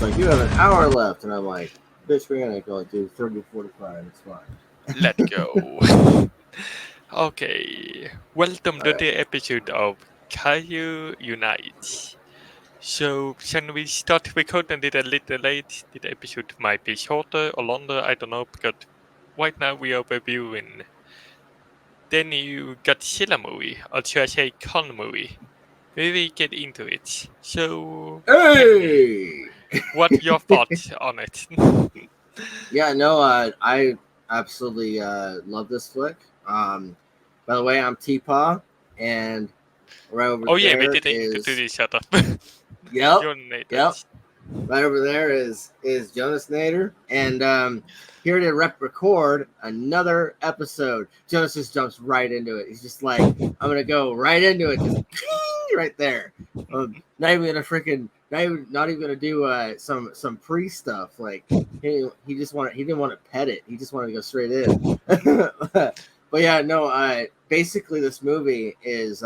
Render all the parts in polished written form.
like, you have an hour left. And I'm like, bitch, we're going to go do 30 to 45. It's fine. Let's go. Okay, welcome All to right. the episode of Kaiju Unite. So, can we start recording it a little late? The episode might be shorter or longer, I don't know, because right now we are reviewing the new Godzilla movie, or should I say Kong movie. We will get into it. So, hey, Hey! what's your thoughts on it? Yeah, no, I absolutely love this flick. By the way, I'm TPAW, and right over Oh yeah, we there didn't introduce is each other. yep, You're Nathan. yep. Right over there is Jonasnator, and here to record another episode. Jonas just jumps right into it. He's just like, I'm gonna go right into it, just right there. Not even gonna freaking, not even gonna do some pre stuff. Like he didn't want to pet it. He just wanted to go straight in. But yeah, no. Basically, this movie is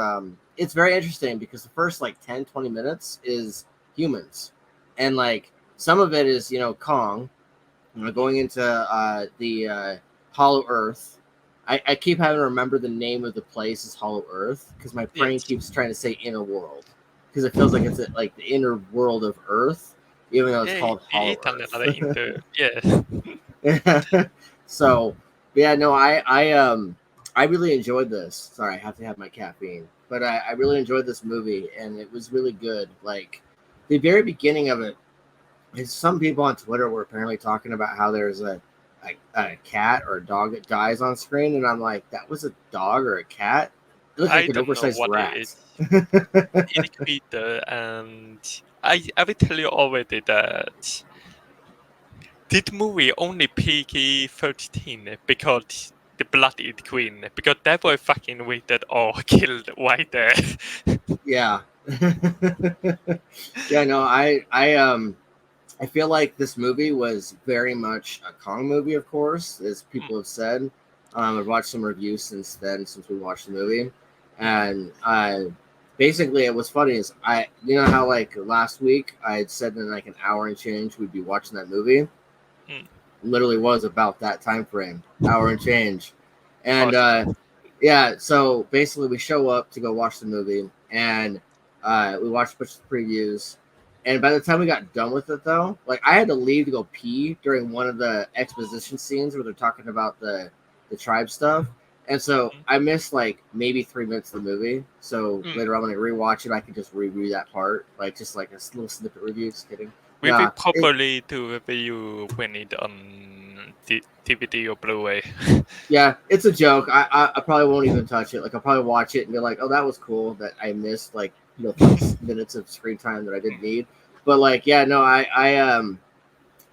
it's very interesting because the first like 10-20 minutes is humans. And like some of it is, Kong, going into the Hollow Earth. I keep having to remember the name of the place is Hollow Earth because my brain Yes. keeps trying to say inner world because it feels like it's like the inner world of Earth, even though it's Yeah, called the Hollow internet are Earth. into yeah. So yeah, no, I really enjoyed this. Sorry, I have to have my caffeine, but I really enjoyed this movie and it was really good. Like the very beginning of it. Some people on Twitter were apparently talking about how there's a cat or a dog that dies on screen, and I'm like, that was a dog or a cat? It looked I like an don't know oversized what it rat. is. It could be and I will tell you already that this movie only PG-13 because the blood is green because that boy fucking waited or killed right there. Yeah. Yeah, no, I feel like this movie was very much a Kong movie, of course, as people have said. I've watched some reviews since then, since we watched the movie, and basically, it was funny is you know how like last week I had said in like an hour and change we'd be watching that movie. Mm. Literally was about that time frame, hour and change, and Awesome. yeah. So basically, we show up to go watch the movie, and we watched a bunch of previews. And by the time we got done with it, though, like I had to leave to go pee during one of the exposition scenes where they're talking about the tribe stuff. And so Mm. I missed like maybe 3 minutes of the movie. So Mm. later on when I rewatch it, I can just review that part, like just like a little snippet review. Just kidding. We will Nah, probably do a review when it on DVD or Blu-ray. yeah, it's a joke. I probably won't even touch it. Like I'll probably watch it and be like, oh, that was cool that I missed like 30 minutes of screen time that I didn't need. But like, yeah, no, I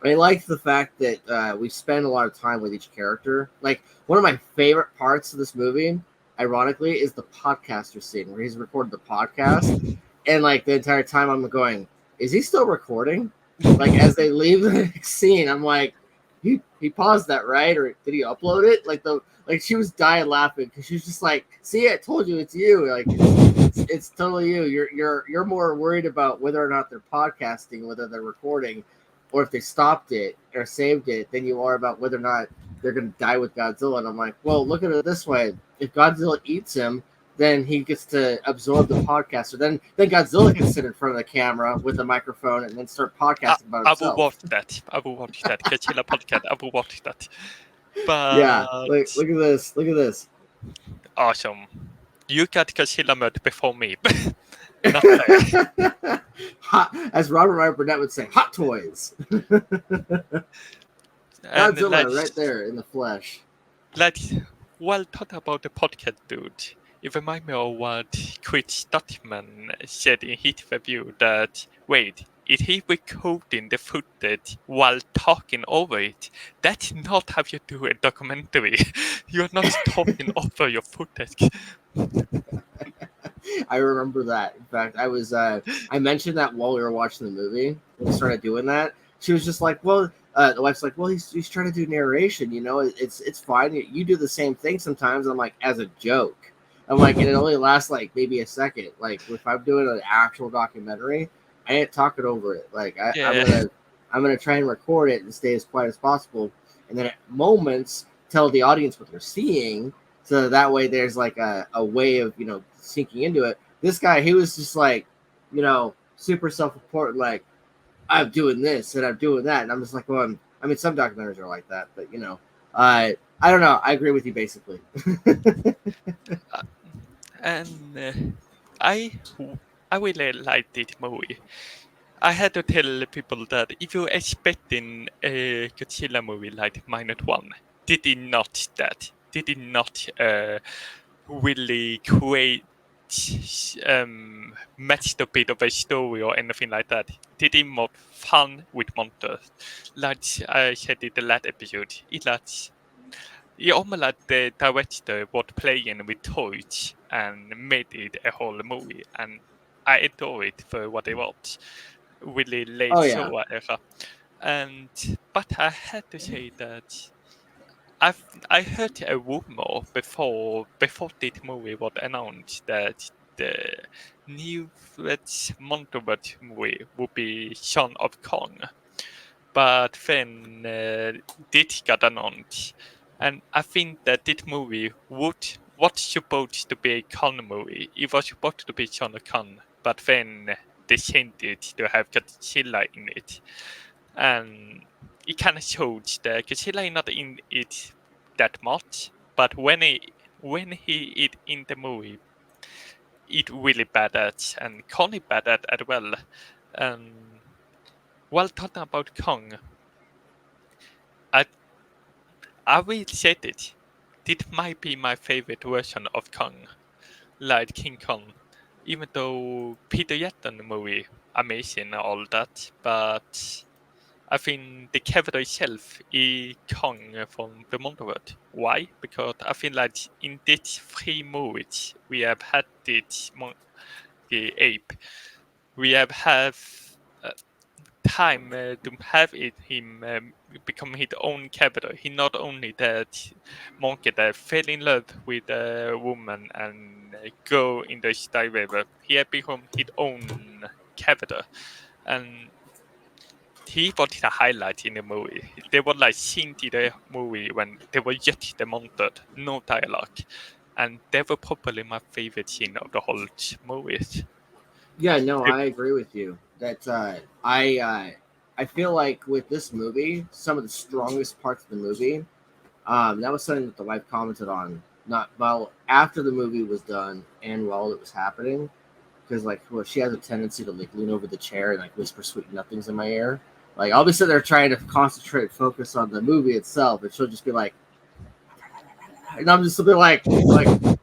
like the fact that we spend a lot of time with each character. Like one of my favorite parts of this movie, ironically, is the podcaster scene where he's recorded the podcast, and like the entire time I'm going, is he still recording? Like as they leave the next scene, I'm like, he paused that, right? Or did he upload it? Like she was dying laughing because she was just like, see, I told you it's you. Like it's totally you. You're more worried about whether or not they're podcasting, whether they're recording, or if they stopped it or saved it, than you are about whether or not they're going to die with Godzilla. And I'm like, well, look at it this way. If Godzilla eats him, then he gets to absorb the podcaster. Then Godzilla can sit in front of the camera with a microphone and then start podcasting about I will himself. watch that. I will watch that. Godzilla podcast. I will watch that. Yeah, But look at this. Look at this. awesome. You got Godzilla mode before me. Not fair. Hot, as Robert Wright Burnett would say, hot toys. And Godzilla right there in the flesh. well talk about the podcast, dude. It reminds me of what Chris Stuttman said in his review that, wait, is he recording the footage while talking over it? That's not how you do a documentary. You're not talking over your footage. I remember that. In fact, I mentioned that while we were watching the movie. When we started doing that, she was just like, "Well," the wife's like, "Well, he's trying to do narration. It's fine. You do the same thing sometimes." I'm like, as a joke. I'm like, and it only lasts like maybe a second. Like if I'm doing an actual documentary, I ain't talking over it. Like I'm Yeah. gonna I'm going to try and record it and stay as quiet as possible. And then at moments, tell the audience what they're seeing. So that way there's like a way of, sinking into it. This guy, he was just like, super self-important, like, I'm doing this and I'm doing that. And I'm just like, well, some documentaries are like that, but, I don't know. I agree with you basically. And I really liked this movie. I had to tell people that if you're expecting a Godzilla movie like -1, they did not that. They did not really create match the bit of a story or anything like that. They did more fun with monsters. Like I said in the last episode, it's almost like the director was playing with toys and made it a whole movie, and I adore it for what it was. Really late Showa era. But I had to say that I heard a rumor before this movie was announced that the new Monteverse movie would be Son of Kong. But then this got announced, and I think that this movie was supposed to be a Kong movie. It was supposed to be Son of Kong, but then they changed it to have Godzilla in it, and it kind of shows that Godzilla is not in it that much, but when he is in the movie, it really badass, and Kong is badass as well. While talking about Kong, I will say it. This might be my favorite version of Kong, like King Kong. Even though Peter Jackson movie amazing and all that, but I think the character itself is Kong from the Monteverse. Why? Because I feel like in these 3 movies we have had this the ape. We have time to have him become his own character. He not only that monkey that fell in love with a woman and go in the Sky River. He had become his own character, and he was the highlight in the movie. They were like scenes in the movie when they were just the monster, no dialogue, and they were probably my favorite scene of the whole movie. Yeah, no, I agree with you. That I feel like with this movie, some of the strongest parts of the movie, that was something that the wife commented on. Not well after the movie was done and while it was happening, because she has a tendency to lean over the chair and whisper sweet nothings in my ear. Like I'll be sitting there trying to concentrate, focus on the movie itself, and she'll just be like, and I'm just a bit like, and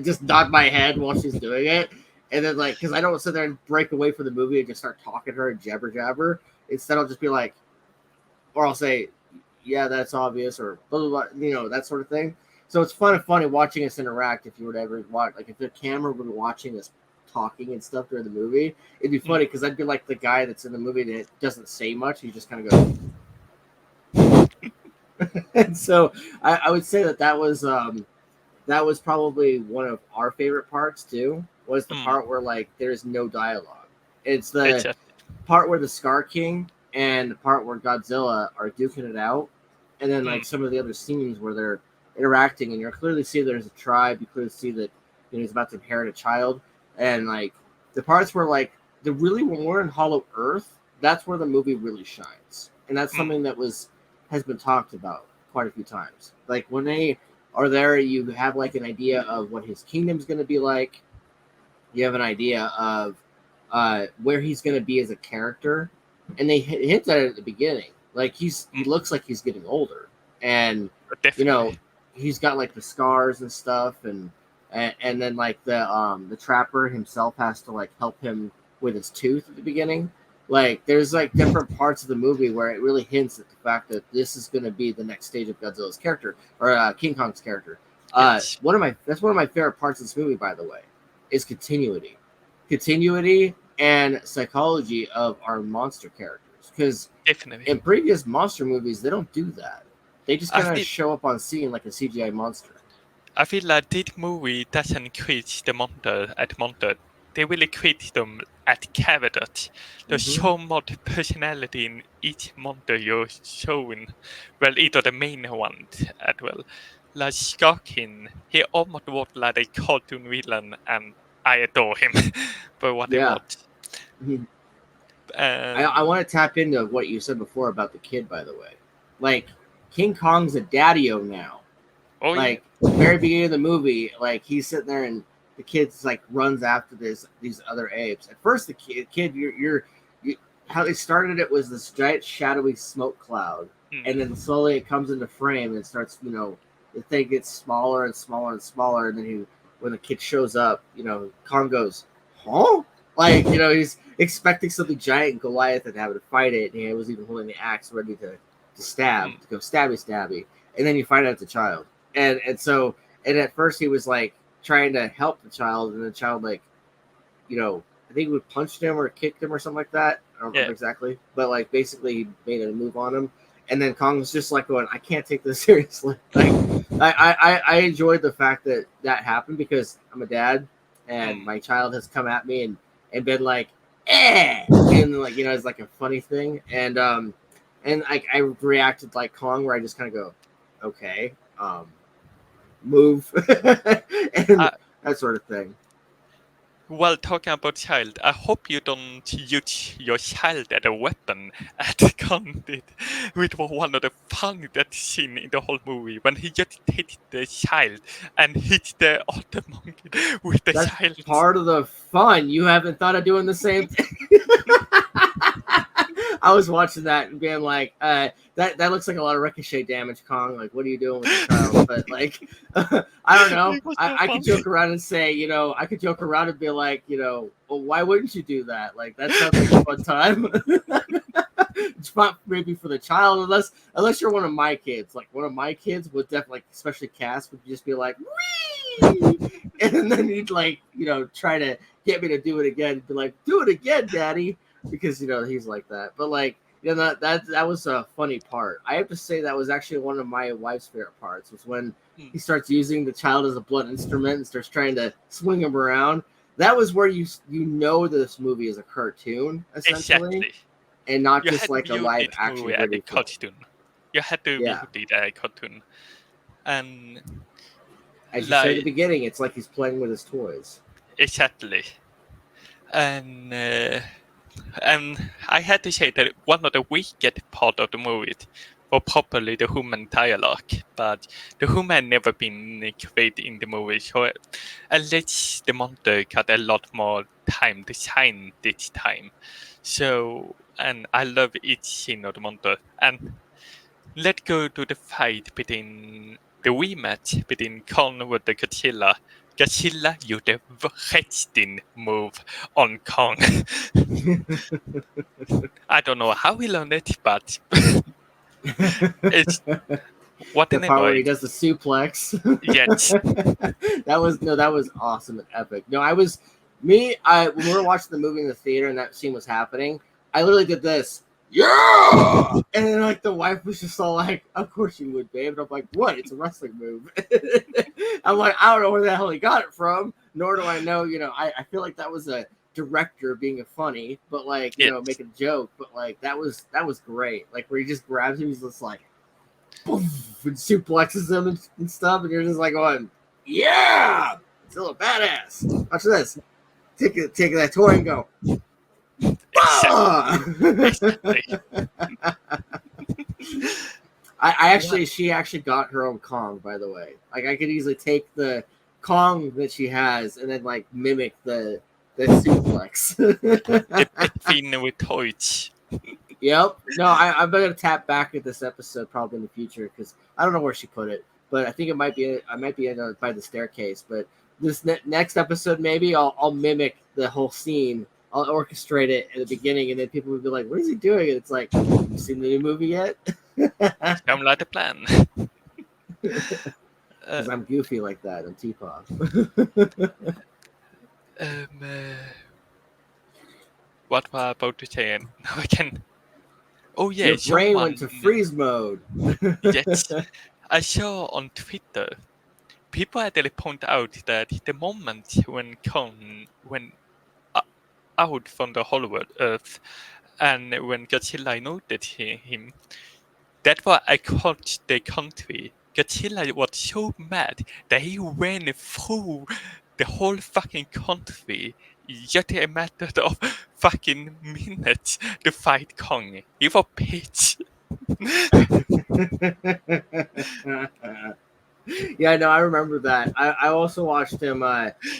just nod my head while she's doing it. And then because I don't sit there and break away from the movie and just start talking to her and jabber. Instead, I'll just be like, or I'll say, yeah, that's obvious, or blah, blah, blah, that sort of thing. So it's fun and funny watching us interact. If you were to ever watch, if the camera were watching us talking and stuff during the movie, it'd be funny because I'd be like the guy that's in the movie that doesn't say much. He just kind of goes. And so I would say that was probably one of our favorite parts too. Was the part where there's no dialogue. It's the part where the Scar King and the part where Godzilla are duking it out, and then some of the other scenes where they're interacting, and you clearly see there's a tribe. You clearly see that he's about to inherit a child, and the parts where when we're in Hollow Earth, that's where the movie really shines, and that's something that has been talked about quite a few times. When they are there, you have an idea of what his kingdom's going to be like. You have an idea of where he's going to be as a character, and they hint at it at the beginning. He looks like he's getting older, and Definitely. He's got the scars and stuff, and then the trapper himself has to help him with his tooth at the beginning. There's different parts of the movie where it really hints at the fact that this is going to be the next stage of Godzilla's character or King Kong's character. That's one of my favorite parts of this movie, by the way, is continuity and psychology of our monster characters. Because in previous monster movies, they don't do that. They just kind of show up on scene like a CGI monster. I feel like this movie doesn't create the monster at monster. They really create them at Cavedot. There's Mhm. so much personality in each monster you're showing. Well, either the main one as well. Like Skarkin, he almost was like a cartoon villain, and I adore him for what he Yeah. was. Mhm. I want to tap into what you said before about the kid, by the way. Like, King Kong's a daddy-o now. Oh yeah, Like, very beginning of the movie, like, he's sitting there and the kid's like runs after these other apes. At first, the kid, you how they started it was this giant shadowy smoke cloud, and then slowly it comes into frame and starts, the thing gets smaller and smaller and smaller, and then when the kid shows up, Kong goes, huh? Like, he's expecting something giant and Goliath and having to fight it, and he was even holding the axe ready to stab, to go stabby, and then you find out it's a child, and at first he was like trying to help the child, and the child like, I think we punched him or kicked him or something like that. I don't remember exactly, but like basically he made a move on him, and then Kong was just like going, I can't take this seriously. Like, I enjoyed the fact that happened because I'm a dad, and my child has come at me and been like, and like, it's like a funny thing, and like I reacted like Kong, where I just kind of go, okay, move, and that sort of thing. Well, talking about child, I hope you don't use your child as a weapon at Kong did, which was one of the funniest scenes in the whole movie, when he just hit the child and hit the other monkey with the That's child. part of the fun. You haven't thought of doing the same thing. I was watching that and being like, that looks like a lot of ricochet damage, Kong. Like, what are you doing with the child? But like, I don't know. I could joke around and say, I could joke around and be like, well, why wouldn't you do that? Like, that sounds like a fun time. It's not maybe for the child, unless you're one of my kids. Like, one of my kids would definitely, like, especially Cass, would just be like, wee! And then he'd like, try to get me to do it again. Be like, do it again, Daddy, because he's like that. But like, that was a funny part. I have to say that was actually one of my wife's favorite parts. Was when he starts using the child as a blunt instrument and starts trying to swing him around. That was where this movie is a cartoon essentially, Exactly. and not You just had like a viewed live it action movie as a video film. cartoon. You had to view it as a cartoon. And as you said at the beginning, it's like he's playing with his toys. Exactly. And I had to say that one of the weakest part of the movie was probably the human dialogue, but the human never been created in the movie, so at least the monster got a lot more time to shine this time. So, and I love each scene of the monster. And let's go to the fight between the rematch between Kong with the Godzilla. Godzilla used a wrestling move on Kong. I don't know how he learned it, but it's what the an part where he annoying. does the suplex. Yes. that was awesome and epic. No, when we were watching the movie in the theater and that scene was happening, I literally did this. Yeah, and then like the wife was just all like, "Of course you would, babe." And I'm like, "What? It's a wrestling move." I'm like, I don't know where the hell he got it from, nor do I know. I feel like that was a director being funny, but like making a joke, but like that was great. Like where he just grabs him, he's just like, poof, and suplexes him and stuff, and you're just like going, "Yeah, it's a little badass." Watch this. Take that toy and go. Exactly. She actually got her own Kong, by the way. Like I could easily take the Kong that she has and then like mimic the suplex. The big thing with toys. Yep. No, I'm gonna tap back at this episode probably in the future because I don't know where she put it, but I think it might be by the staircase. But this next episode, maybe I'll mimic the whole scene. I'll orchestrate it at the beginning, and then people would be like, "What is he doing?" And it's like, "Have you seen the new movie yet?" Sound like a plan. Because I'm goofy like that on TPAW. What was I about to say? Now I can. Oh yeah, Your brain went to freeze mode. Yes, I saw on Twitter people actually point out that the moment when out from the Hollywood Earth. And when Godzilla noticed him, that's why I called the country. Godzilla was so mad that he ran through the whole fucking country just a matter of fucking minutes to fight Kong. He was pissed. Yeah, no, I remember that. I also watched him.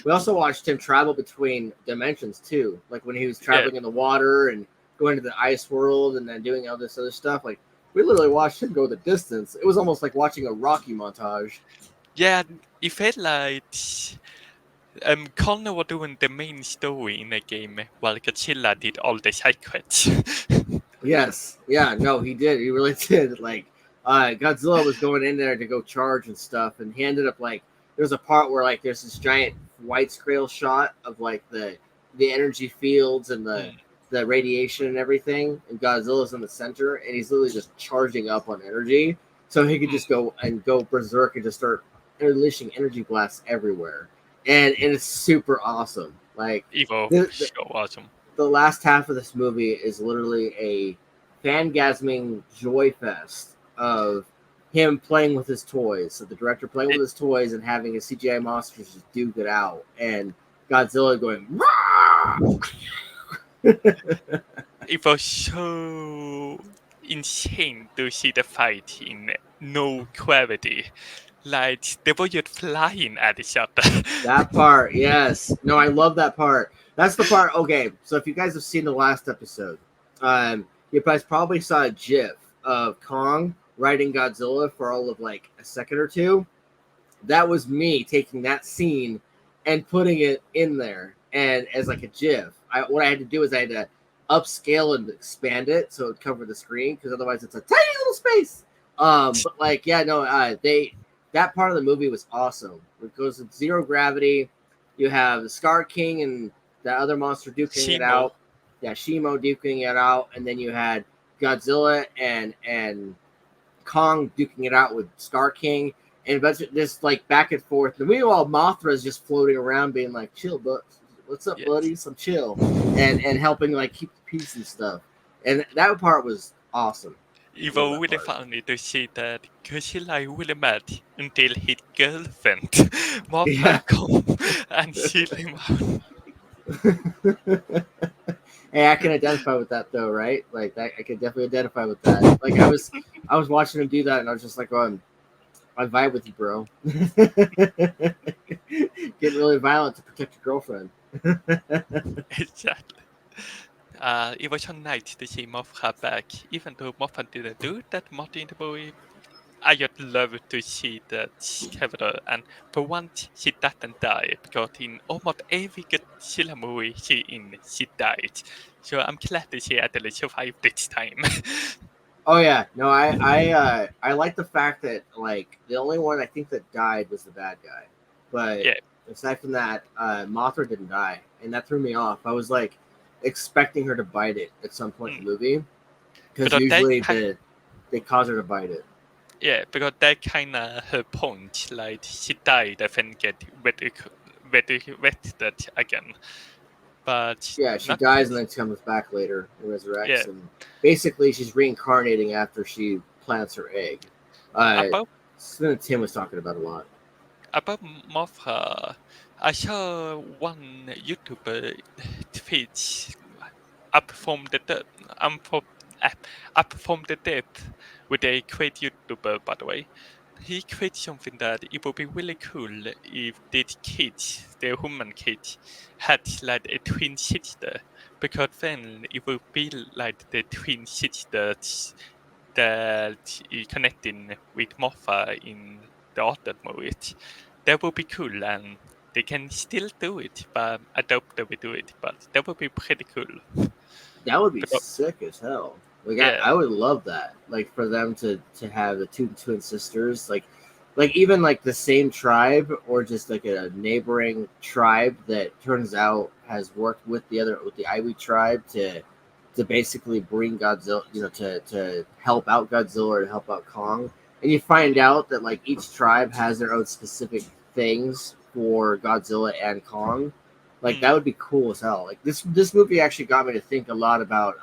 We also watched him travel between dimensions too, like when he was traveling in the water and going to the ice world and then doing all this other stuff. Like we literally watched him go the distance. It was almost like watching a Rocky montage. Yeah, it felt like Connor was doing the main story in the game while Godzilla did all the side quests. Yes, yeah, no, he did. He really did. Like Godzilla was going in there to go charge and stuff, and he ended up like there's a part where like there's this giant white scale shot of like the energy fields and the radiation and everything, and Godzilla's in the center, and he's literally just charging up on energy, so he could just go berserk and just start unleashing energy blasts everywhere, and it's super awesome. Like So awesome. The last half of this movie is literally a fangasming joy fest of him playing with his toys. So the director playing with his toys and having his CGI monsters just duke it out, and Godzilla going "Rah!" It was so insane to see the fight in no gravity. Like they were just flying at each other. That part, yes. No, I love that part. That's the part. Okay, so if you guys have seen the last episode, you guys probably saw a GIF of Kong riding Godzilla for all of like a second or two. That was me taking that scene and putting it in there and as like a GIF. What I had to do is I had to upscale and expand it so it covered the screen because otherwise it's a tiny little space. But like, yeah, no, that part of the movie was awesome. It goes in zero gravity. You have the Scar King and the other monster duking it out. Yeah, Shimo duking it out, and then you had Godzilla and Kong duking it out with Scar King, and just like back and forth. And meanwhile, Mothra is just floating around, being like, "Chill, but what's up, buddy? Some chill," and helping like keep the peace and stuff. And that part was awesome. It was really funny to see that Godzilla really mad until his girlfriend Mothra come and chill him out. Hey, I can identify with that though, right? Like that, I can definitely identify with that. Like I was watching him do that, and I was just like, "Oh, I vibe with you, bro." Getting really violent to protect your girlfriend. Exactly. It was so nice to see Mothra back, even though Mothra didn't do that much in the movie. I just love to see that character, and for once she doesn't die, because in almost every Godzilla movie she died. So I'm glad that she actually survived this time. Oh yeah, no, I like the fact that like the only one I think that died was the bad guy, but aside from that, Mothra didn't die, and that threw me off. I was like expecting her to bite it at some point in the movie, because usually they cause her to bite it. Yeah, because that kind of her point. Like she died and then get wetted again. But yeah, she dies and then comes back later and resurrects, and basically she's reincarnating after she plants her egg. Something Tim was talking about a lot. About Mothra, I saw one YouTuber tweet up from the depth with a great YouTuber, by the way. He created something that it would be really cool if these kids, the human kids, had like a twin sister, because then it would be like the twin sisters that is connecting with Mothra in the other movies. That would be cool, and they can still do it, but I doubt they will do it, but that would be pretty cool. That would be sick as hell. Like I would love that. Like for them to have the two twin sisters, like even like the same tribe or just like a neighboring tribe that turns out has worked with the Iwi tribe to basically bring Godzilla, to help out Godzilla or to help out Kong. And you find out that like each tribe has their own specific things for Godzilla and Kong. Like that would be cool as hell. Like this movie actually got me to think a lot about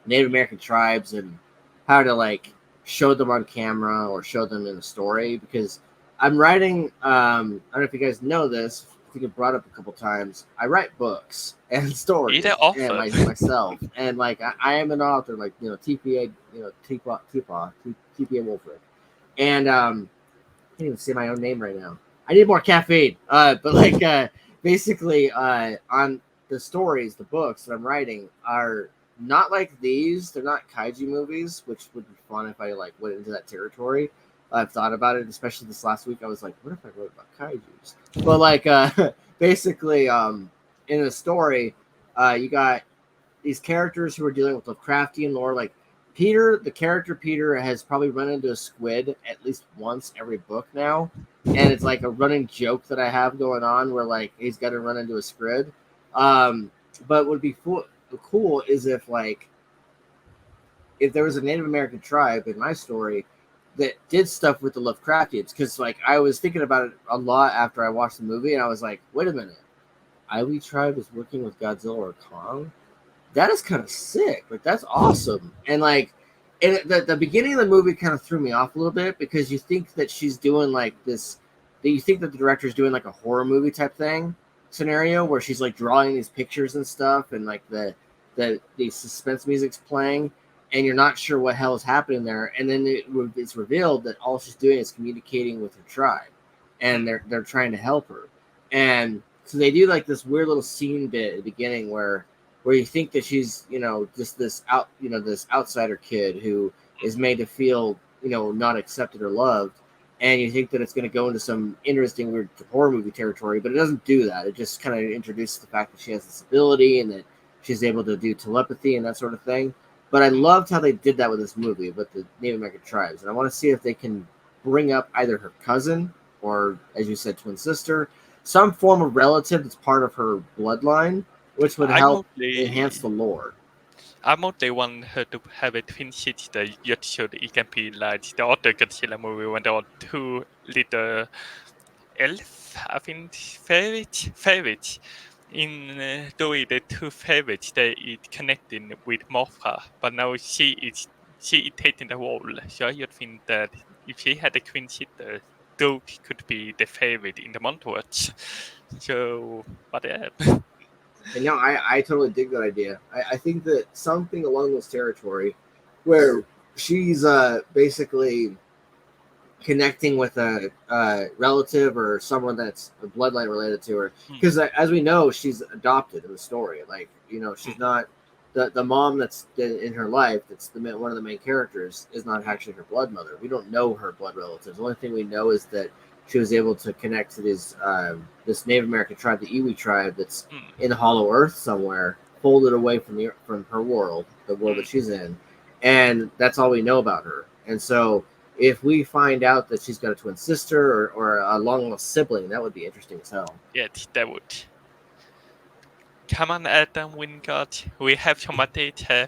Native American tribes and how to like show them on camera or show them in a story, because I'm writing I don't know if you guys know this, I think it brought up a couple times. I write books and stories and myself, and like I am an author, like TPA, TPA Wolfric, and I can't even say my own name right now. I need more caffeine. But like basically on the stories, the books that I'm writing are not like these. They're not kaiju movies, which would be fun if I like went into that territory. I've thought about it, especially this last week. I was like, what if I wrote about kaijus? But like basically in the story, you got these characters who are dealing with Lovecraftian lore. Like Peter, the character Peter, has probably run into a squid at least once every book now, and it's like a running joke that I have going on where like he's got to run into a squid. But what would be cool is if there was a Native American tribe in my story that did stuff with the Lovecraftians, because like I was thinking about it a lot after I watched the movie, and I was like, wait a minute, Iwi tribe is working with Godzilla or Kong? That is kind of sick. Like that's awesome. And like the beginning of the movie kind of threw me off a little bit, because you think that she's doing like this, that you think that the director's doing like a horror movie type thing scenario where she's like drawing these pictures and stuff, and like the suspense music's playing, and you're not sure what hell is happening there, and then it's revealed that all she's doing is communicating with her tribe, and they're trying to help her. And so they do like this weird little scene bit at the beginning where you think that she's just this outsider kid who is made to feel not accepted or loved, and you think that it's going to go into some interesting weird horror movie territory, but it doesn't do that. It just kind of introduces the fact that she has this ability and that she's able to do telepathy and that sort of thing. But I loved how they did that with this movie, with the Native American tribes. And I want to see if they can bring up either her cousin or, as you said, twin sister, some form of relative that's part of her bloodline, which would help enhance the lore. I mostly want her to have a twin sister, yet so that it can be like the other Godzilla movie when there are two little elf, I think, favorites. In the way the two favorites, they is connecting with Mothra, but now she is taking the role. So I think that if she had a twin sister, Doug could be the favorite in the montage. So, but yeah. And I totally dig that idea. I think that something along those territory where she's basically connecting with a relative or someone that's a bloodline related to her, because as we know, she's adopted in the story. Like she's not the mom that's in her life, that's one of the main characters, is not actually her blood mother. We don't know her blood relatives. The only thing we know is that she was able to connect to this Native American tribe, the Iwi tribe, that's in the Hollow Earth somewhere, folded away from her world, the world that she's in, and that's all we know about her. And so if we find out that she's got a twin sister or a long-lost sibling, that would be interesting as hell. Yeah, that would. Come on, Adam Wingard. We have some data.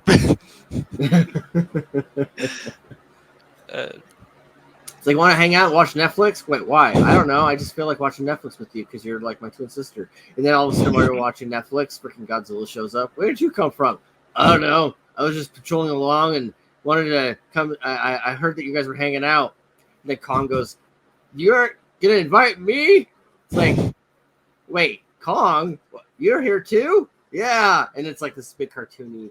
It's like, want to hang out and watch Netflix? Wait, why? I don't know. I just feel like watching Netflix with you because you're like my twin sister. And then all of a sudden, while you're watching Netflix, freaking Godzilla shows up. Where did you come from? I don't know. I was just patrolling along and wanted to come. I heard that you guys were hanging out. And then Kong goes, "You're gonna invite me?" It's like, wait, Kong, you're here too? Yeah. And it's like this big cartoony,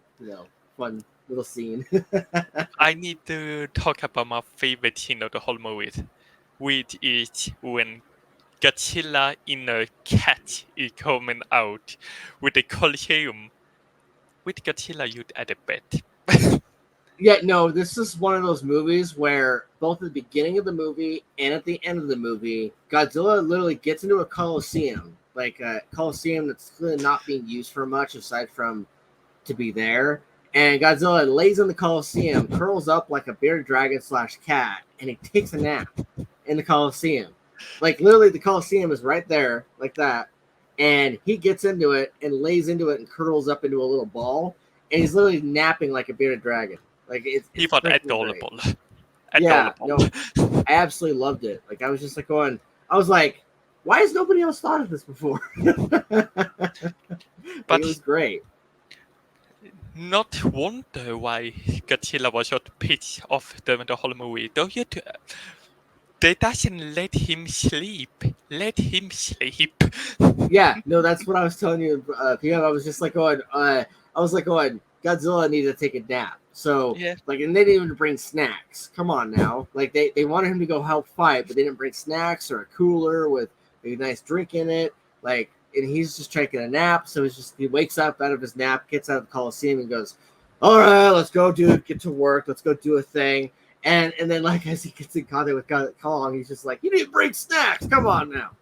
fun little scene. I need to talk about my favorite scene of the whole movie, which is when Godzilla in a cat is coming out with the Coliseum with Godzilla you'd at the bed. Yeah, no, this is one of those movies where both at the beginning of the movie and at the end of the movie, Godzilla literally gets into a Coliseum, like a Coliseum that's clearly not being used for much aside from to be there. And Godzilla lays in the Coliseum, curls up like a bearded dragon / cat, and he takes a nap in the Coliseum. Like, literally, the Coliseum is right there, like that. And he gets into it and lays into it and curls up into a little ball. And he's literally napping like a bearded dragon. Like, it's adorable. Yeah, no, I absolutely loved it. Like, I was just like going, I was like, why has nobody else thought of this before? But But it was great. not wonder why Godzilla was not pissed off during the whole movie. Don't you? They doesn't let him sleep. Let him sleep. Yeah, no, that's what I was telling you. PM, I was just like going. Godzilla needed to take a nap. So Yeah. like, and they didn't even bring snacks. Come on now, like they wanted him to go help fight, but they didn't bring snacks or a cooler with a nice drink in it. Like, and he's just taking a nap. So it's just he wakes up out of his nap, gets out of the Coliseum, and goes, "All right, let's go, dude. Get to work. Let's go do a thing." And then like as he gets in contact with Kong, he's just like, "You need to bring snacks. Come on now."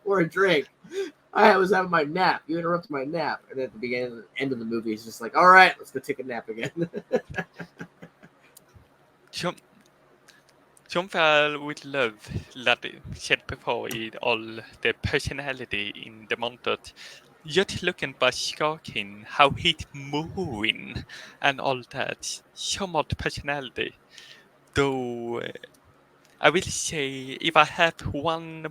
Or a drink. I was having my nap. You interrupted my nap. And at the beginning, end of the movie, he's just like, all right, let's go take a nap again. Something I would love, like I said before, is all the personality in the montage. Just looking by Scar King, how he's moving and all that. So much personality. Though, I will say, if I have one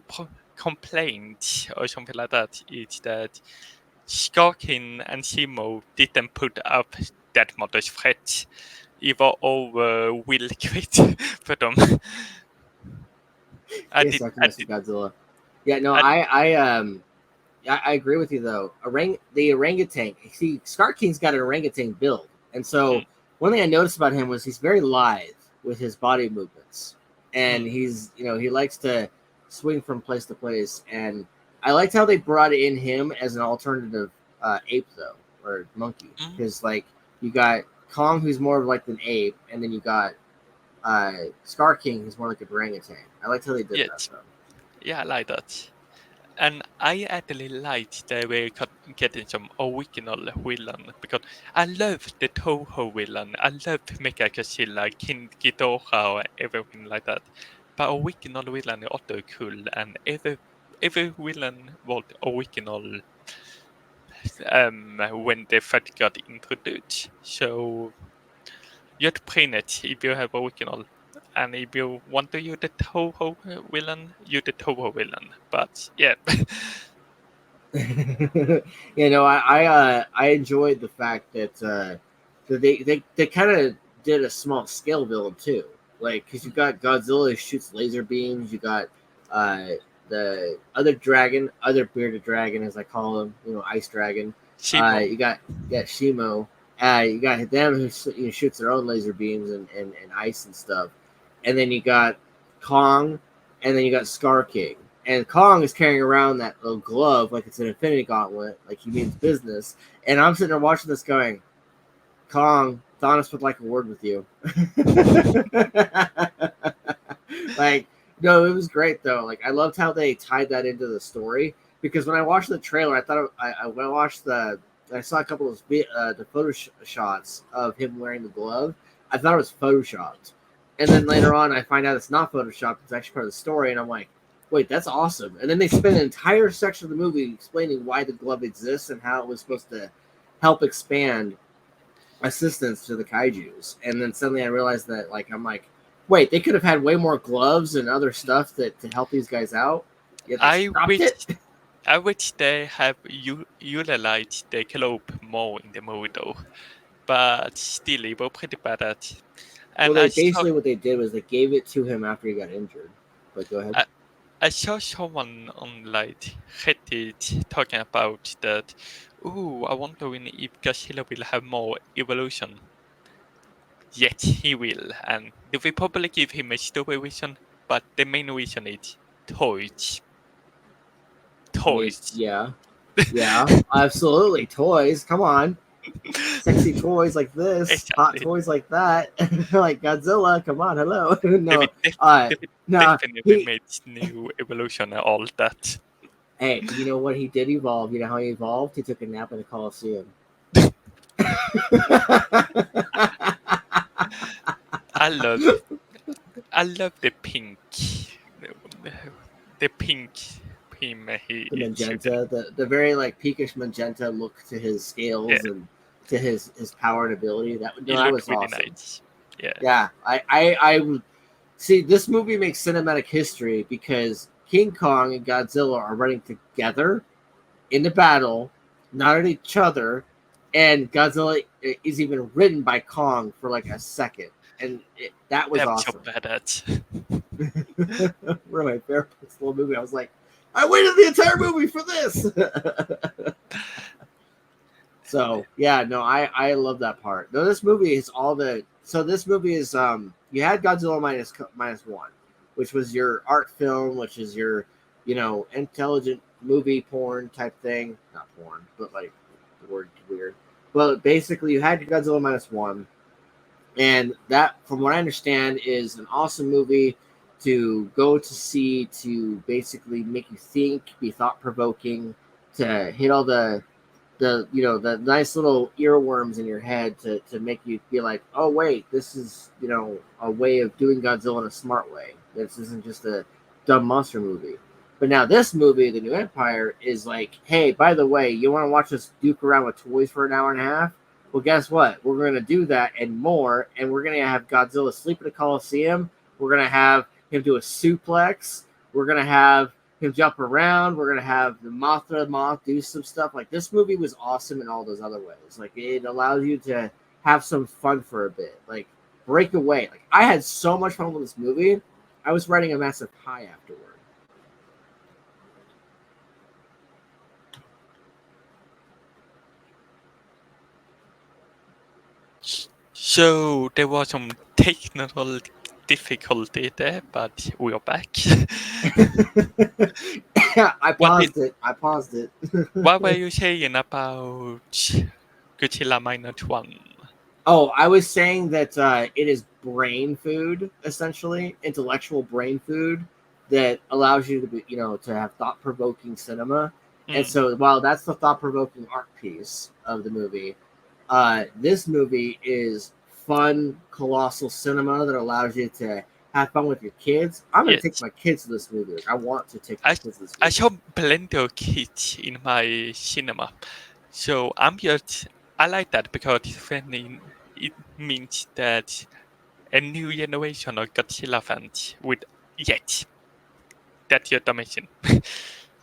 complaint or something like that, it's that Skarkin and Simo didn't put up that much threat. Even over will quit for them. I did. Godzilla. Yeah, no, I agree with you though. The orangutan. See, Scar King's got an orangutan build, and so one thing I noticed about him was he's very lithe with his body movements, and he's he likes to swing from place to place. And I liked how they brought in him as an alternative ape though, or monkey, because like you got Kong who's more of like an ape, and then you got Scar King who's more like a orangutan. I liked how they did that though. Yeah, I like that. And I actually liked that we getting some original villain because I love the Toho villain. I love Mecha Godzilla, King Ghidorah, everything like that. But original villain is also cool, and every villain was original when they first got introduced. So you'd print it if you have original. And if you want to use the Toho villain, use the Toho villain. But yeah. I enjoyed the fact that they kind of did a small scale build too, like because you got Godzilla who shoots laser beams, you got the other bearded dragon as I call him, ice dragon. Shimo. You got Shimo. You got them who shoots their own laser beams and ice and stuff, and then you got Kong, and then you got Scar King. And Kong is carrying around that little glove like it's an infinity gauntlet, like he means business. And I'm sitting there watching this going, Kong, Thanos would like a word with you. Like, no, it was great though. Like, I loved how they tied that into the story, because when I watched the trailer, I thought when I saw a couple of the photo shots of him wearing the glove. I thought it was photoshopped, and then later on, I find out it's not photoshopped. It's actually part of the story, and I'm like, wait, that's awesome. And then they spend an entire section of the movie explaining why the glove exists and how it was supposed to help expand assistance to the kaijus. And then suddenly I realized that, like, I'm like, wait, they could have had way more gloves and other stuff to help these guys out. I wish they have utilized the globe more in the movie though. But still, it was pretty bad at. And what they did was they gave it to him after he got injured. But go ahead. I saw someone on like Reddit talking about that. Ooh, I wonder if Godzilla will have more evolution. Yet he will, and they will probably give him a story vision. But the main reason is toys. Toys. Yeah, absolutely. Toys. Come on. Sexy toys like this, exactly. Hot toys like that, like Godzilla. Come on, hello. No, definitely made new evolution and all that. Hey, you know what he did evolve? You know how he evolved? He took a nap in the Coliseum. I love the pink. The pink. The magenta, the very like peakish magenta look to his scales and to his power and ability. That was really awesome. Nice. Yeah. I would see this movie makes cinematic history because King Kong and Godzilla are running together in the battle, not at each other, and Godzilla is even ridden by Kong for like a second, and that was awesome. So badass. One of my favorite parts of the movie. I was like, I waited the entire movie for this. So yeah, no, I love that part. No, this movie is all the. So this movie is you had Godzilla minus one, which was your art film, which is your intelligent movie porn type thing. Not porn, but like the word weird. Well, basically you had Godzilla minus one, and that, from what I understand, is an awesome movie to go to see, to basically make you think, be thought provoking, to hit all the nice little earworms in your head to make you feel like, oh wait, this is a way of doing Godzilla in a smart way. This isn't just a dumb monster movie. But now this movie, The New Empire, is like, hey, by the way, you want to watch us duke around with toys for an hour and a half? Well, guess what? We're going to do that and more, and we're going to have Godzilla sleep in a Coliseum. We're going to have him do a suplex. We're going to have him jump around. We're going to have the Moth do some stuff. Like, this movie was awesome in all those other ways. Like, it allows you to have some fun for a bit. Like, break away. Like, I had so much fun with this movie. I was riding a massive high afterward. So there was some technical difficulty there, but we are back. I paused it. What were you saying about Godzilla minus one? Oh, I was saying that it is brain food, essentially, intellectual brain food that allows you to be, to have thought-provoking cinema. And so while that's the thought-provoking art piece of the movie, this movie is fun, colossal cinema that allows you to have fun with your kids. I'm going to take my kids to this movie. Like, I want to take my kids to this movie. I saw plenty of kids in my cinema. So I like that because it means that a new generation of Godzilla fans would that's your dimension.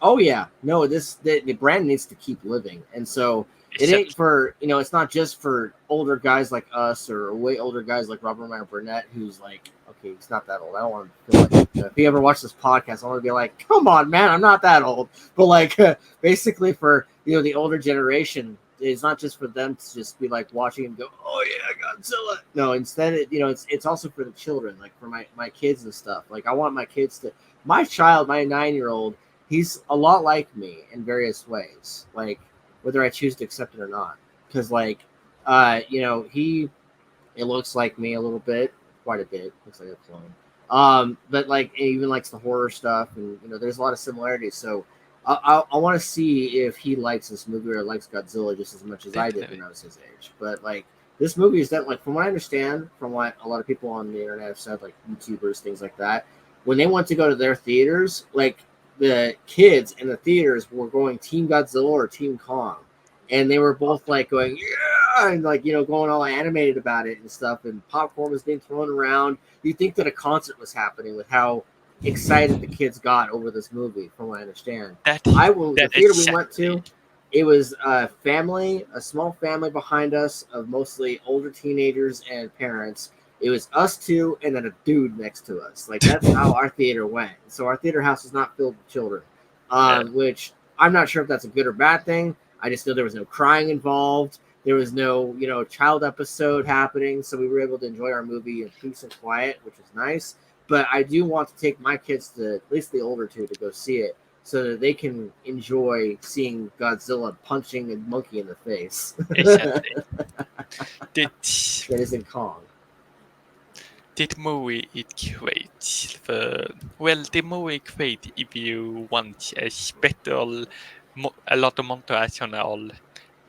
Oh yeah, no, the brand needs to keep living, and so it ain't for it's not just for older guys like us or way older guys like Robert Meyer Burnett, who's like, okay, he's not that old. I don't want to feel like if he ever watches this podcast, I want to be like, come on, man, I'm not that old. But like, basically for the older generation, it's not just for them to just be like watching and go, oh yeah, Godzilla. No, instead, it's also for the children, like for my kids and stuff. Like, I want my kids to, my 9-year-old. He's a lot like me in various ways, like whether I choose to accept it or not. Because like, it looks like me a little bit, quite a bit. Looks like a clone. But like, he even likes the horror stuff, and there's a lot of similarities. So I want to see if he likes this movie or likes Godzilla just as much as I did when I was his age. But like, this movie is that, like, from what I understand, from what a lot of people on the internet have said, like YouTubers, things like that, when they went to go to their theaters, like, the kids in the theaters were going Team Godzilla or Team Kong, and they were both like going, yeah, and like, going all animated about it and stuff, and popcorn was being thrown around. You think that a concert was happening with how excited the kids got over this movie, from what I understand. The theater we went to, it was a small family behind us of mostly older teenagers and parents. It was us two and then a dude next to us. Like, that's how our theater went. So our theater house is not filled with children, which I'm not sure if that's a good or bad thing. I just know there was no crying involved. There was no, child episode happening. So we were able to enjoy our movie in peace and quiet, which was nice. But I do want to take my kids to, at least the older two, to go see it so that they can enjoy seeing Godzilla punching a monkey in the face. Exactly. That isn't Kong. This movie is great. The movie is great if you want a special, a lot of monster action and all.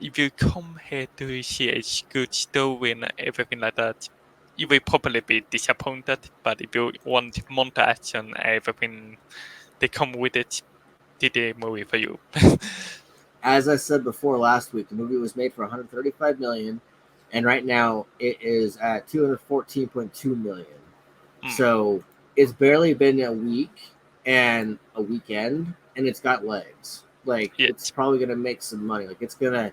If you come here to see a good story and everything like that, you will probably be disappointed. But if you want monster action and everything they come with it, the movie for you. As I said before last week, the movie was made for $135 million. And right now it is at $214.2 million. So it's barely been a week, and a weekend, and it's got legs. Like it's Yes, probably gonna make some money. Like it's gonna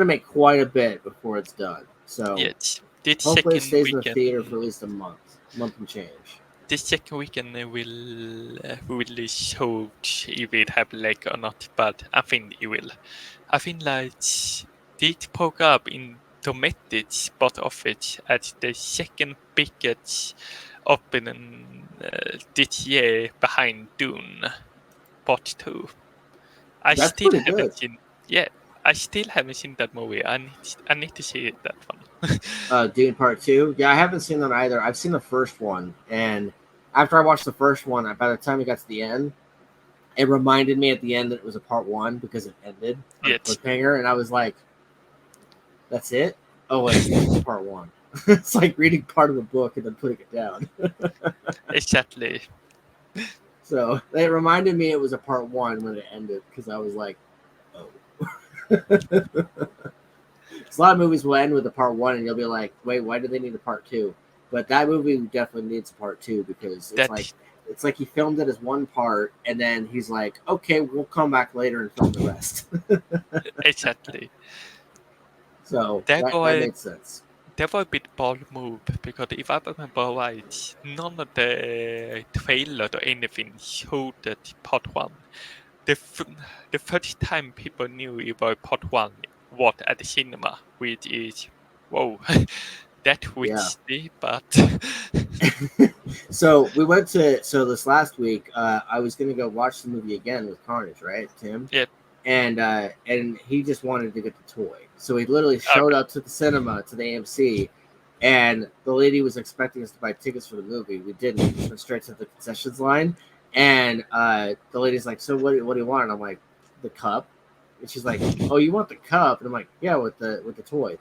make quite a bit before it's done. So yes. This hopefully it second stays in the theater for weekend, at least a month and change. this second weekend will show if it have leg or not, but I think it will. I think like this program in domestic box office at the second biggest opening this year behind Dune Part 2. I That's still pretty haven't good. seen. Yeah, I still haven't seen that movie. I need to see that one. Dune Part Two. Yeah, I haven't seen that either. I've seen the first one, and after I watched the first one, by the time we got to the end, it reminded me at the end that it was a part one because it ended on a Yes, cliffhanger, and I was like, "That's it? Oh wait, it's part one." It's like reading part of a book and then putting it down. exactly. So it reminded me it was a part one when it ended because I was like, "Oh." A lot of movies will end with a part one, and you'll be like, "Wait, why do they need a part two?" But that movie definitely needs a part two because That it's like he filmed it as one part, and then he's like, "Okay, we'll come back later and film the rest." exactly. So That that was made sense. that was a bit bold move because if I remember right, none of the trailer or anything showed that part one. The f- the first time people knew about part one was at the cinema, which is whoa, that Yeah. risky, but So we went to this last week. I was gonna go watch the movie again with Carnage, right, Tim? yeah, And he just wanted to get the toy, so he literally showed okay, up to the cinema to the AMC, and the lady was expecting us to buy tickets for the movie. We didn't. We just went straight to the concessions line, and the lady's like, "So what do you want?" And I'm like, "The cup," and she's like, "Oh, you want the cup?" And I'm like, "Yeah, with the toy,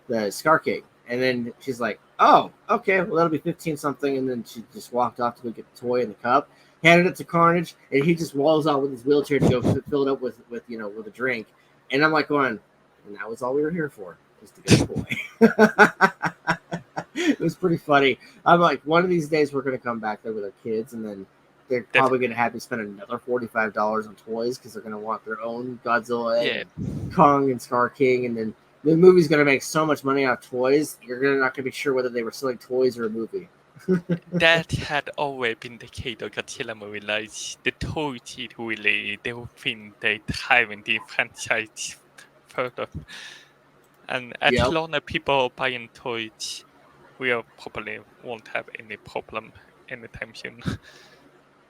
the Scar King." And then she's like, "Oh, okay, well that'll be 15 something." And then she just walked off to go get the toy and the cup, handed it to Carnage, and he just walls out with his wheelchair to go fill it up with with a drink. And I'm like going, and that was all we were here for, was to get a toy. It was pretty funny. I'm like, one of these days we're gonna come back there with our kids, and then they're probably definitely, gonna have to spend another $45 on toys because they're gonna want their own Godzilla yeah. and Kong and Scar King, and then the movie's gonna make so much money off toys. Not gonna be sure whether they were selling toys or a movie. That had always been the case of Godzilla movie. Like the toy it really, they would think they driving the franchise further. And as Yep. long as people buying toys, we probably won't have any problem anytime soon.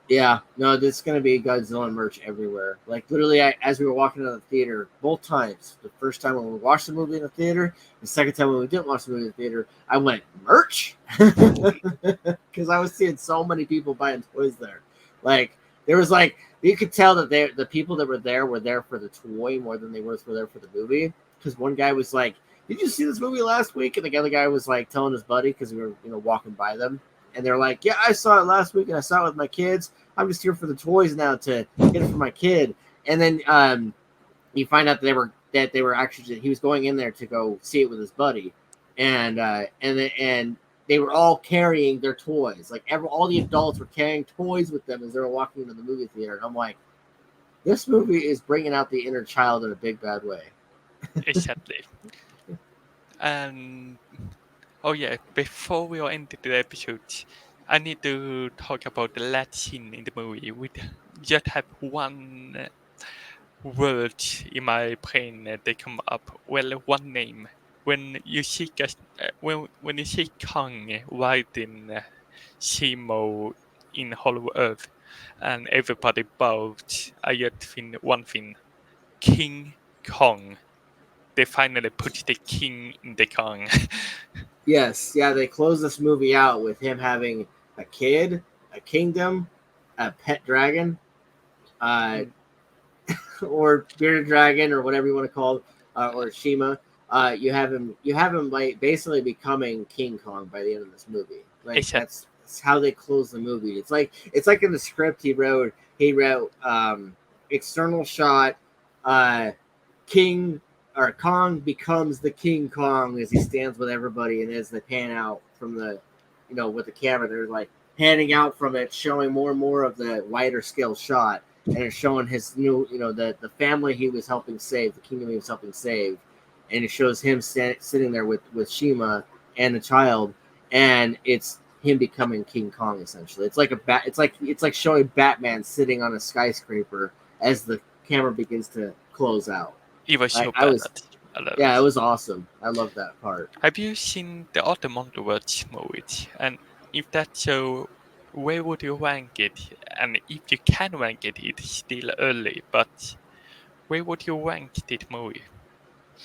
Yeah, no, there's gonna be Godzilla merch everywhere. Like literally, as we were walking out of the theater, both times. The first time when we watched the movie in the theater, the second time when we didn't watch the movie in the theater, I went merch because I was seeing so many people buying toys there. Like there was like you could tell that the people that were there for the toy more than they were there for the movie. Because one guy was like, "Did you see this movie last week?" And the other guy was like telling his buddy because we were walking by them, and they're like, "Yeah, I saw it last week, and I saw it with my kids. I'm just here for the toys now to get it for my kid." And then you find out that they were actually he was going in there to go see it with his buddy, and they were all carrying their toys. Like all the adults were carrying toys with them as they were walking into the movie theater. And I'm like, this movie is bringing out the inner child in a big bad way. Exactly. And oh yeah, before we are ending the episode, I need to talk about the last scene in the movie. We just have one word in my brain they come up. Well, one name. When you see when you see Kong riding Simo in Hollow Earth, and everybody bows, I just think one thing: King Kong. They finally put the king in the Kong. Yes, yeah, they close this movie out with him having a kid, a kingdom, a pet dragon, uh, Mm, or bearded dragon, or whatever you want to call it, or Shima. You have him like basically becoming King Kong by the end of this movie. Like Except that's how they close the movie. It's like in the script he wrote external shot, uh, King or Kong becomes the King Kong as he stands with everybody, and as they pan out from the with the camera, they're like, panning out from it, showing more and more of the wider scale shot, and it's showing his new, the family he was helping save, the kingdom he was helping save, and it shows him sitting there with Shima and the child, and it's him becoming King Kong essentially. It's like it's like showing Batman sitting on a skyscraper as the camera begins to close out. It was so I bad. was, it was awesome. I love that part. Have you seen the other Monsterverse movies? And if that's so, where would you rank it? And if you can rank it, it's still early, but where would you rank this movie?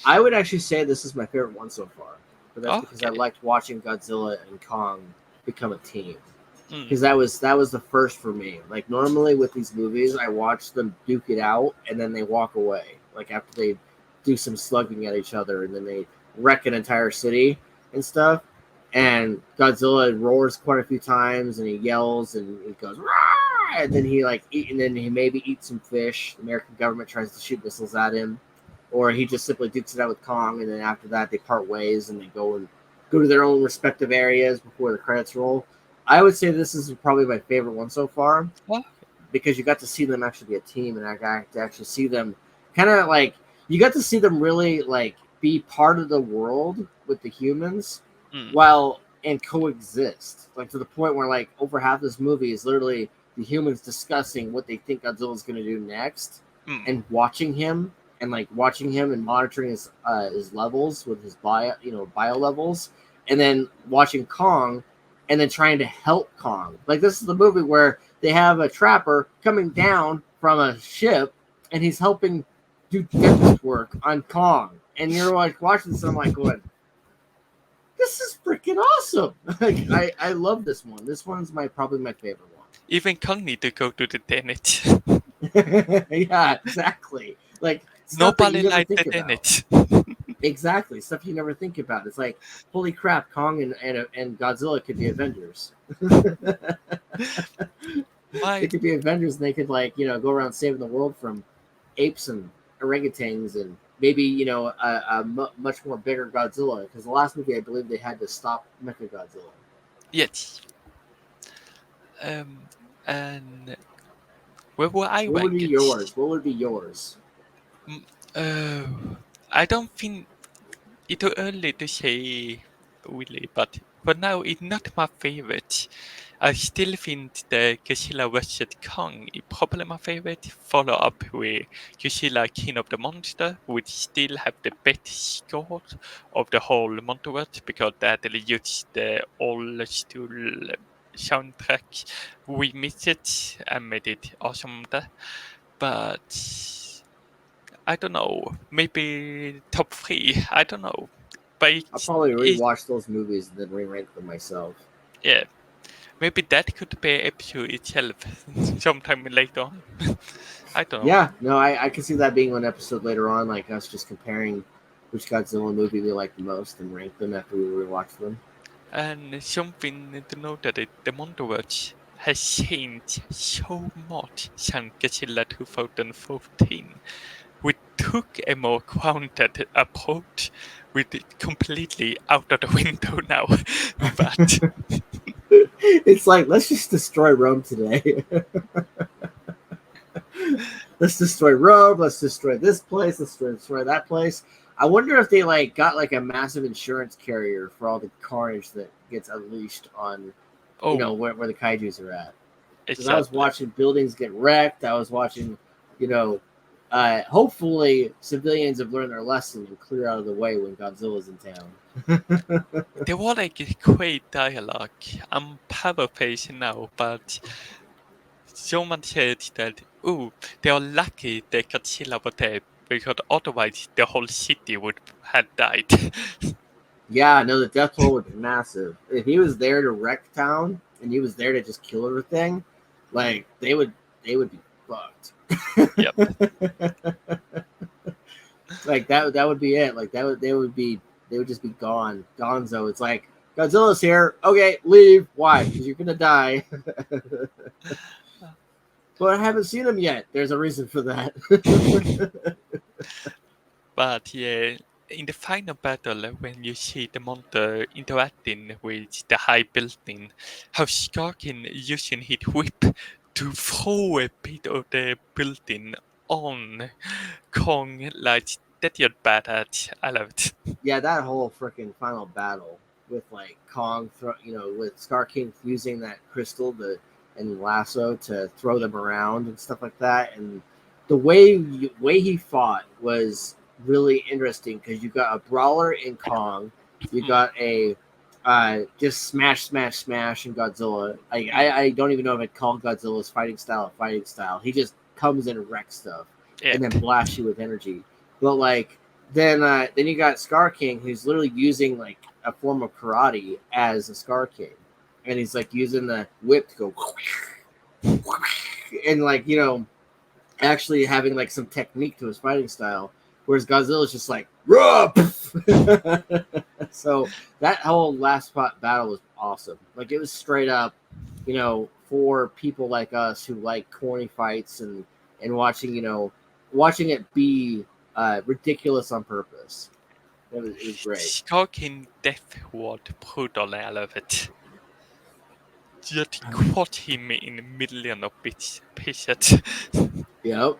I would actually say this is my favorite one so far, but that's because I Okay. liked watching Godzilla and Kong become a team. Mm. Because that was the first for me. Like normally with these movies, I watch them duke it out and then they walk away. Like after they do some slugging at each other and then they wreck an entire city and stuff. And Godzilla roars quite a few times and he yells and he goes Rah! And then he maybe eats some fish. The American government tries to shoot missiles at him, or he just simply dukes it out with Kong. And then after that, they part ways and they go to their own respective areas before the credits roll. I would say this is probably my favorite one so far, because you got to see them actually be a team, and I got to actually see them kind of like you got to see them really like be part of the world with the humans while and coexist, like to the point where like over half this movie is literally the humans discussing what they think Godzilla's going to do next and watching him and monitoring his levels with his bio levels, and then watching Kong. And then trying to help Kong. Like this is the movie where they have a trapper coming down from a ship, and he's helping do dentist work on Kong. And you're like watching this, and I'm like going, "This is freaking awesome!" Like I love this one. This one's probably my favorite one. Even Kong need to go to the dentist. Yeah, exactly. Like nobody likes the dentist. Exactly, stuff you never think about. It's like, holy crap, Kong and Godzilla could be Avengers. They could be Avengers, and they could go around saving the world from apes and orangutans, and maybe a much more bigger Godzilla. Because the last movie, I believe they had to stop Mechagodzilla. Yes. And where will I rank it? What would be yours? I don't think it's too early to say really, but for now it's not my favorite. I still think the Godzilla vs. Kong is probably my favorite, follow up with Godzilla King of the Monster, which still have the best score of the whole Monsterverse because that used the old school soundtrack remixed it and made it awesome there. But I don't know, maybe top 3, I don't know. But I'll probably rewatch those movies and then re-rank them myself. Yeah, maybe that could be an episode itself sometime later on. I don't know. Yeah, no, I can see that being one episode later on, like us just comparing which Godzilla movie we like the most and rank them after we rewatch them. And something to note that the Monsterverse has changed so much since Godzilla 2014. We took a more grounded approach with it completely out of the window now. But it's like, let's just destroy Rome today. Let's destroy Rome. Let's destroy this place. Let's destroy that place. I wonder if they got a massive insurance carrier for all the carnage that gets unleashed on, where the kaijus are at. Because I was watching buildings get wrecked. I was watching, hopefully civilians have learned their lesson and clear out of the way when Godzilla's in town. There was a great dialogue. I'm paraphrasing now, but someone said that, they are lucky that Godzilla was there because otherwise the whole city would have died. Yeah, no, the death toll would be massive. If he was there to wreck town and he was there to just kill everything, they would be fucked. Yep. That would be it. They would just be gone. Gonzo. It's like, Godzilla's here. Okay, leave. Why? Because you're gonna die. But I haven't seen him yet. There's a reason for that. But yeah, in the final battle, when you see the monster interacting with the high building, how Skarkin using his whip to throw a bit of the building on Kong, like that you're bad at. I love it. Yeah, that whole freaking final battle with like Kong, with Scar King using that crystal and lasso to throw them around and stuff like that, and the way he fought was really interesting because you got a brawler in Kong, you got a just smash, smash, smash in Godzilla. I don't even know if I'd call Godzilla's fighting style a fighting style. He just comes in and wrecks stuff and then blasts you with energy. But like then you got Scar King, who's literally using like a form of karate as a Scar King, and he's like using the whip to go and like actually having like some technique to his fighting style, whereas Godzilla's just like Rup! So that whole last spot battle was awesome. Like it was straight up, for people like us who like corny fights and watching it be ridiculous on purpose. It was great. Skarkin death was brutal. I love it. Just cut him in a million of pieces. Yep.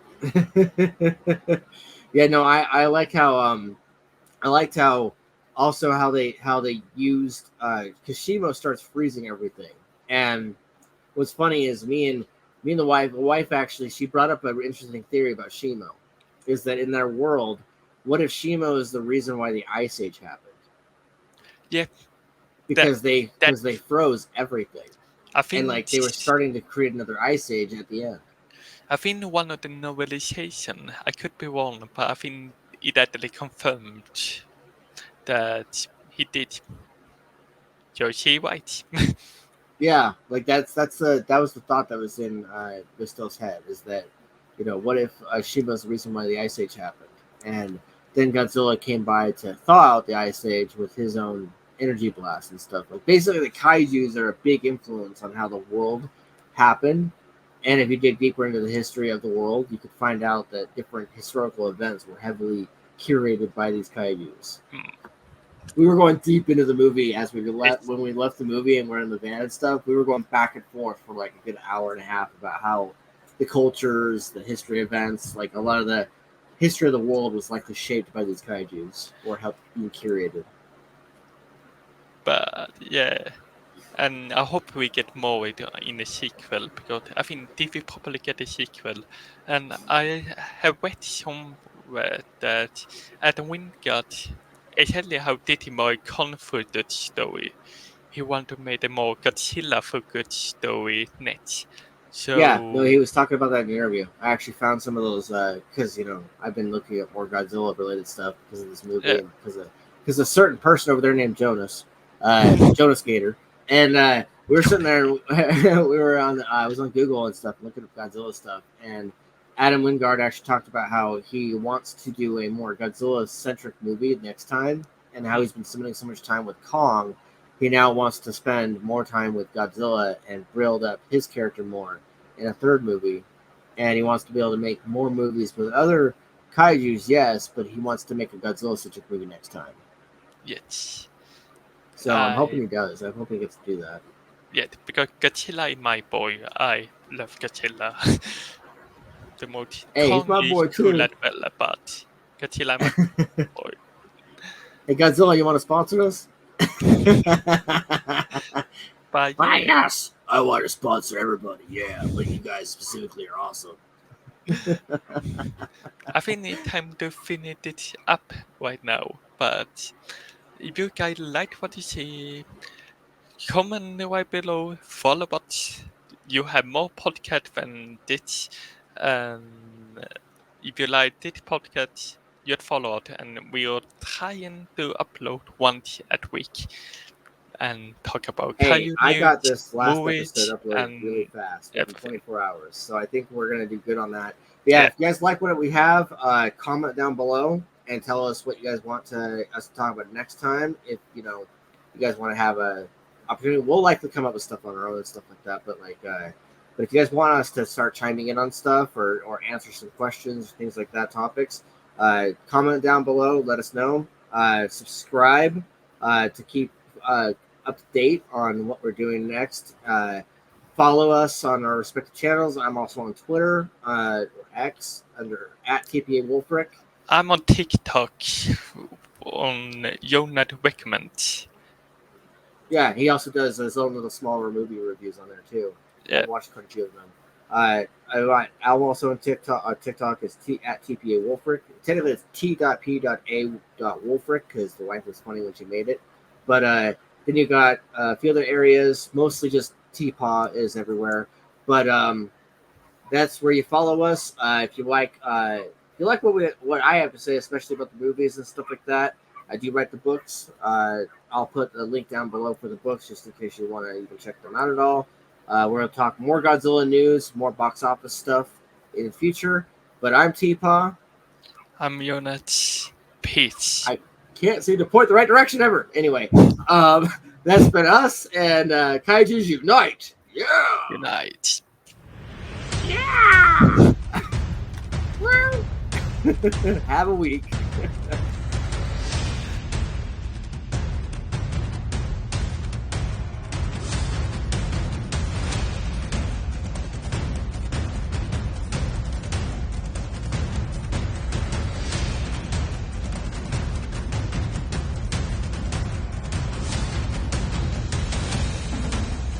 Yeah, no, I liked how also how they used because Shimo starts freezing everything. And what's funny is me and the wife actually, she brought up an interesting theory about Shimo, is that in their world, what if Shimo is the reason why the Ice Age happened? Yeah, because they froze everything. I think, and like they were starting to create another Ice Age at the end. I think one of the novelization, I could be wrong, but I think it actually confirmed that he did. So she right. Yeah, like that was the thought that was in Vistel's head, is that what if Shima's the reason why the Ice Age happened, and then Godzilla came by to thaw out the Ice Age with his own energy blast and stuff. Like basically, the Kaijus are a big influence on how the world happened. And if you dig deeper into the history of the world, you could find out that different historical events were heavily curated by these Kaijus. We were going deep into the movie as when we left the movie and we're in the van and stuff. We were going back and forth for like a good hour and a half about how the cultures, the history events, like a lot of the history of the world was likely shaped by these Kaijus or helped being curated. But yeah. And I hope we get more in the sequel, because I think they will probably get a sequel. And I have read somewhere that Adam Wingard, exactly how did he more comforted story. He wanted to make a more Godzilla-focused story next. So yeah, no, he was talking about that in the interview. I actually found some of those because I've been looking at more Godzilla-related stuff because of this movie and because a certain person over there named Jonas, Jonasnator. And we were sitting there. We were on. I was on Google and stuff, looking at Godzilla stuff. And Adam Wingard actually talked about how he wants to do a more Godzilla-centric movie next time, and how he's been spending so much time with Kong. He now wants to spend more time with Godzilla and build up his character more in a third movie. And he wants to be able to make more movies with other Kaijus, yes, but he wants to make a Godzilla-centric movie next time. yes. So I'm hoping he does. I'm hoping he gets to do that. Yeah, because Godzilla is my boy. I love Godzilla. The most he's my boy too. But Godzilla my boy. Hey Godzilla, you want to sponsor us? But yes, I want to sponsor everybody. Yeah, but you guys specifically are awesome. I think it's time to finish it up right now. But if you guys like what you see, comment right below, follow us. You have more podcasts than this. If you like this podcast, you'd follow it, and we're trying to upload once a week and talk about Kaiju I got news, this last movies, episode uploaded and really fast, within everything. 24 hours. So I think we're gonna do good on that. But yeah, if you guys like what we have, comment down below and tell us what you guys want us to talk about next time. If you guys want to have a opportunity, we'll likely come up with stuff on our own and stuff like that. But but if you guys want us to start chiming in on stuff or answer some questions, things like that, topics, comment down below. Let us know. Subscribe to keep up to date on what we're doing next. Follow us on our respective channels. I'm also on Twitter, X, under @TPA Wolfric. I'm on TikTok on Jonah Recommend. Yeah, he also does his own little smaller movie reviews on there too. Yeah. I watched quite a few of them. I'm also on TikTok. TikTok is @TPA Wolfric. Technically, it's t.p.a.wolfric because the wife was funny when she made it. But then you got a few other areas, mostly just TPAW is everywhere. But that's where you follow us. If you like what I have to say, especially about the movies and stuff like that, I do write the books. I'll put a link down below for the books just in case you want to even check them out at all. We're going to talk more Godzilla news, more box office stuff in the future. But I'm TPAW. I'm Jonas. Peace. I can't seem to point the right direction ever. Anyway, that's been us and Kaijus Unite. Yeah. Unite. Yeah. Have a week.